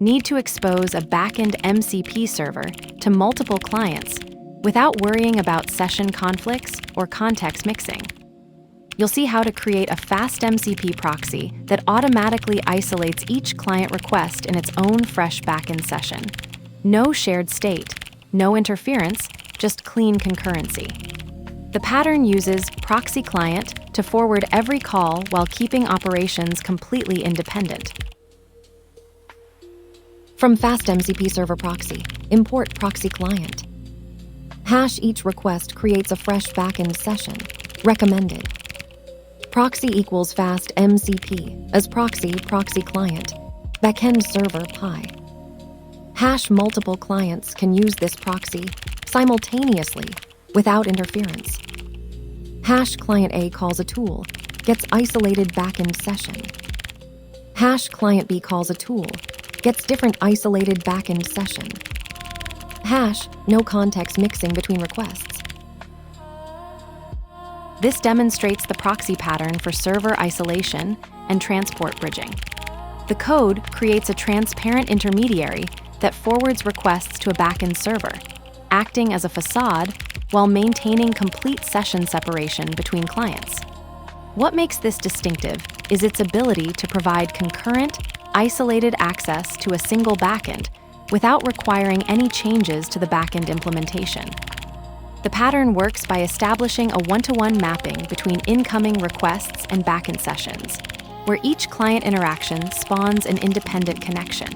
need to expose a Backend MCP server to multiple clients without worrying about session conflicts or context mixing. You'll see how to create a FastMCP proxy that automatically isolates each client request in its own fresh backend session. No shared state, no interference, just clean concurrency. The pattern uses ProxyClient to forward every call while keeping operations completely independent. From FastMCP server proxy, import ProxyClient. Hash each request creates a fresh backend session. Recommended. Proxy equals FastMCP as proxy ProxyClient. Backend server Pi. Hash multiple clients can use this proxy simultaneously without interference. Hash client A calls a tool, gets isolated backend session. Hash client B calls a tool, gets different isolated backend session. Hash, no context mixing between requests. This demonstrates the proxy pattern for server isolation and transport bridging. The code creates a transparent intermediary that forwards requests to a backend server, acting as a facade while maintaining complete session separation between clients. What makes this distinctive is its ability to provide concurrent, isolated access to a single backend without requiring any changes to the backend implementation. The pattern works by establishing a one-to-one mapping between incoming requests and backend sessions, where each client interaction spawns an independent connection.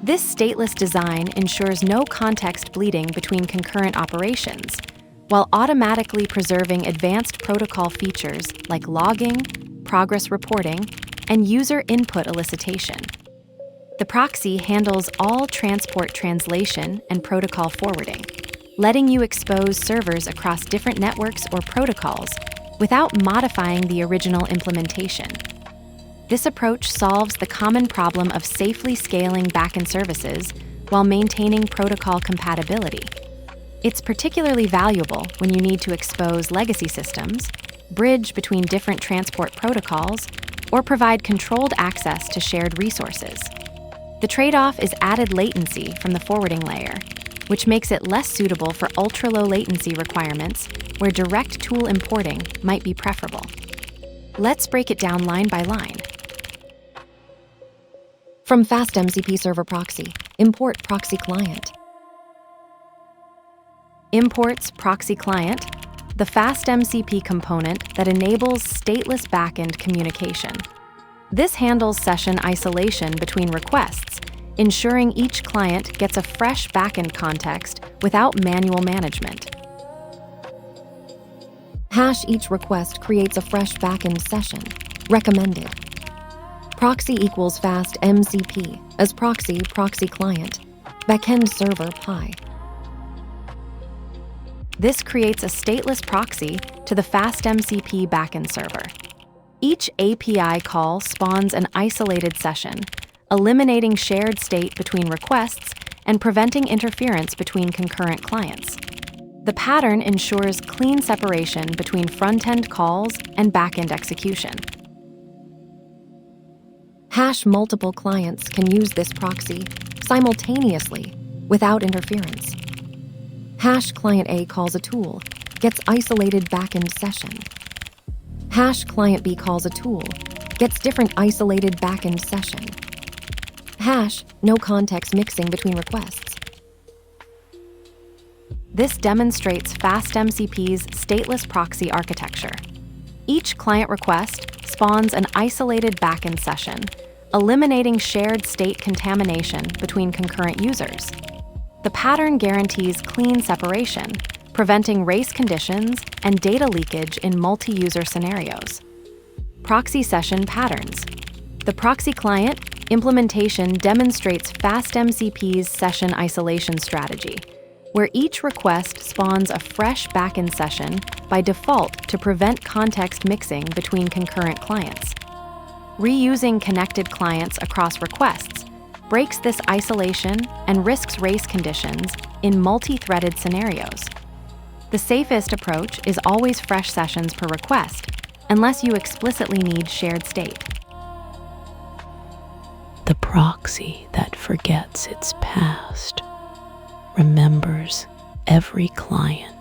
This stateless design ensures no context bleeding between concurrent operations, while automatically preserving advanced protocol features like logging, progress reporting, and user input elicitation. The proxy handles all transport translation and protocol forwarding, letting you expose servers across different networks or protocols without modifying the original implementation. This approach solves the common problem of safely scaling backend services while maintaining protocol compatibility. It's particularly valuable when you need to expose legacy systems, bridge between different transport protocols, or provide controlled access to shared resources. The trade-off is added latency from the forwarding layer, which makes it less suitable for ultra-low latency requirements where direct tool importing might be preferable. Let's break it down line by line. From FastMCP server proxy, import ProxyClient. Imports ProxyClient, the FastMCP component that enables stateless backend communication. This handles session isolation between requests, ensuring each client gets a fresh backend context without manual management. Hash each request creates a fresh backend session. Recommended. Proxy equals FastMCP as proxy ProxyClient. Backend server Pi. This creates a stateless proxy to the FastMCP backend server. Each API call spawns an isolated session, eliminating shared state between requests and preventing interference between concurrent clients. The pattern ensures clean separation between front-end calls and back-end execution. Hash multiple clients can use this proxy simultaneously without interference. Hash client A calls a tool, gets isolated backend session. Hash client B calls a tool, gets different isolated backend session. Hash, no context mixing between requests. This demonstrates FastMCP's stateless proxy architecture. Each client request spawns an isolated backend session, eliminating shared state contamination between concurrent users. The pattern guarantees clean separation, preventing race conditions and data leakage in multi-user scenarios. Proxy session patterns. The ProxyClient implementation demonstrates FastMCP's session isolation strategy, where each request spawns a fresh backend session by default to prevent context mixing between concurrent clients. Reusing connected clients across requests breaks this isolation and risks race conditions in multi-threaded scenarios. The safest approach is always fresh sessions per request, unless you explicitly need shared state. The proxy that forgets its past remembers every client